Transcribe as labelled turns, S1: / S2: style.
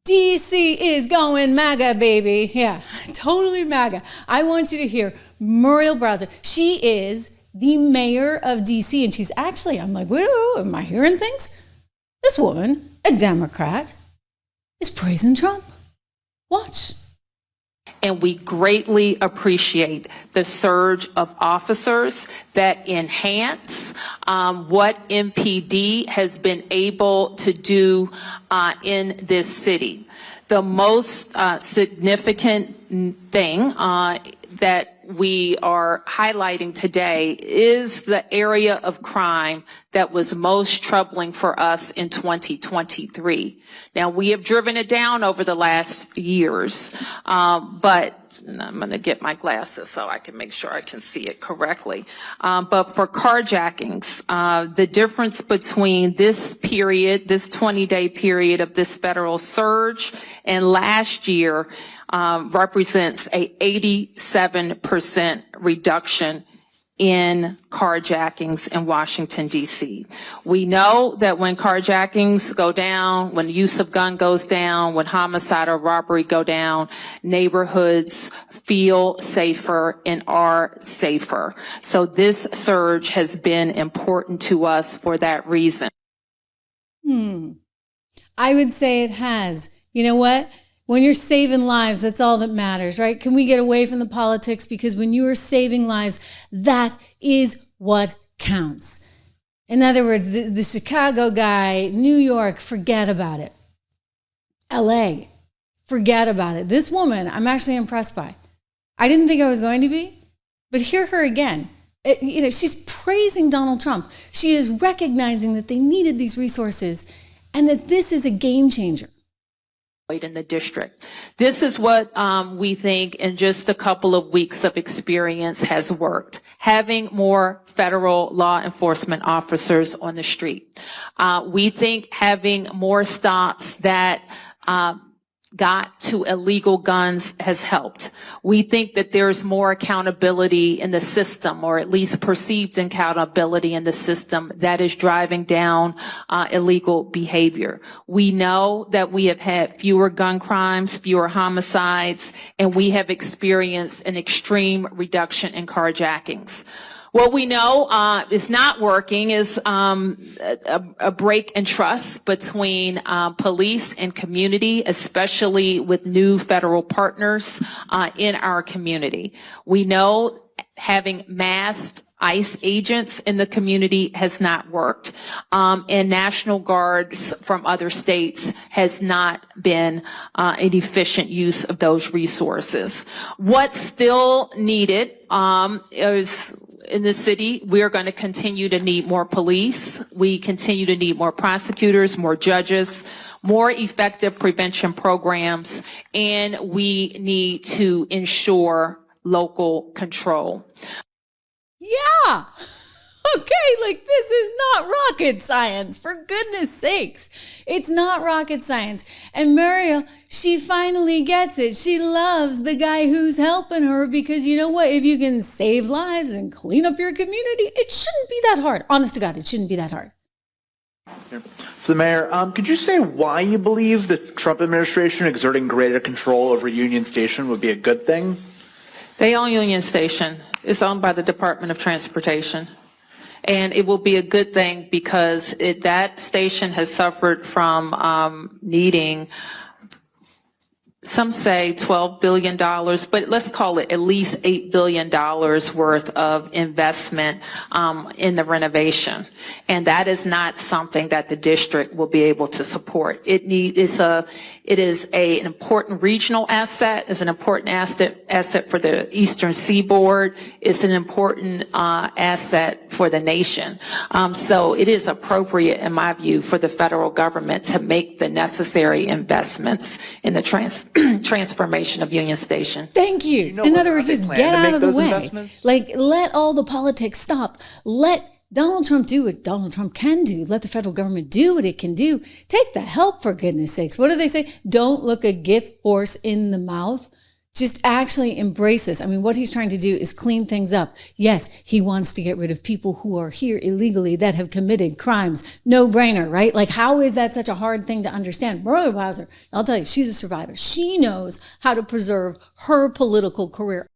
S1: DC is going MAGA, baby. Yeah, totally MAGA. I want you to hear Muriel Bowser. She is the mayor of DC, and she's actually, I'm like, whoa, am I hearing things? This woman, a Democrat, is praising Trump. Watch.
S2: And we greatly appreciate the surge of officers that enhance what MPD has been able to do in this city. The most significant thing that we are highlighting today is the area of crime that was most troubling for us in 2023. Now, we have driven it down over the last years, but I'm going to get my glasses so I can make sure I can see it correctly. But for carjackings, the difference between this period, this 20-day period of this federal surge and last year represents a 87% reduction in carjackings in Washington, D.C. We know that when carjackings go down, when the use of gun goes down, when homicide or robbery go down, neighborhoods feel safer and are safer. So this surge has been important to us for that reason.
S1: I would say it has. You know what? When you're saving lives, that's all that matters, right? Can we get away from the politics? Because when you are saving lives, that is what counts. In other words, the Chicago guy, New York, forget about it. LA, forget about it. This woman, I'm actually impressed by. I didn't think I was going to be, but hear her again. She's praising Donald Trump. She is recognizing that they needed these resources and that this is a game changer
S2: in the district. This is what we think in just a couple of weeks of experience has worked. Having more federal law enforcement officers on the street. We think having more stops that got to illegal guns has helped. We think that there's more accountability in the system, or at least perceived accountability in the system, that is driving down illegal behavior. We know that we have had fewer gun crimes, fewer homicides, and we have experienced an extreme reduction in carjackings. What we know is not working is a break in trust between police and community, especially with new federal partners in our community. We know having masked ICE agents in the community has not worked, and National Guards from other states has not been an efficient use of those resources. What's still needed is, in the city, we are going to continue to need more police. We continue to need more prosecutors, more judges, more effective prevention programs, and we need to ensure local control.
S1: Yeah. Okay, this is not rocket science, for goodness sakes. It's not rocket science. And Muriel, she finally gets it. She loves the guy who's helping her because you know what? If you can save lives and clean up your community, it shouldn't be that hard. Honest to God, it shouldn't be that hard.
S3: For the mayor, could you say why you believe the Trump administration exerting greater control over Union Station would be a good thing?
S2: They own Union Station. It's owned by the Department of Transportation. And it will be a good thing because that station has suffered from needing, some say $12 billion, but let's call it at least $8 billion worth of investment in the renovation. And that is not something that the district will be able to support. It is an important regional asset. It's an important asset for the Eastern Seaboard. It's an important asset for the nation. So it is appropriate, in my view, for the federal government to make the necessary investments in the transformation of Union Station.
S1: Thank you. In other words, just get out of the way. Let all the politics stop. Let Donald Trump do what Donald Trump can do. Let the federal government do what it can do. Take the help, for goodness sakes. What do they say? Don't look a gift horse in the mouth. just actually embrace this. I mean, what he's trying to do is clean things up. Yes, he wants to get rid of people who are here illegally that have committed crimes. No brainer, right? Like, how is that such a hard thing to understand? Muriel Bowser, I'll tell you, she's a survivor. She knows how to preserve her political career.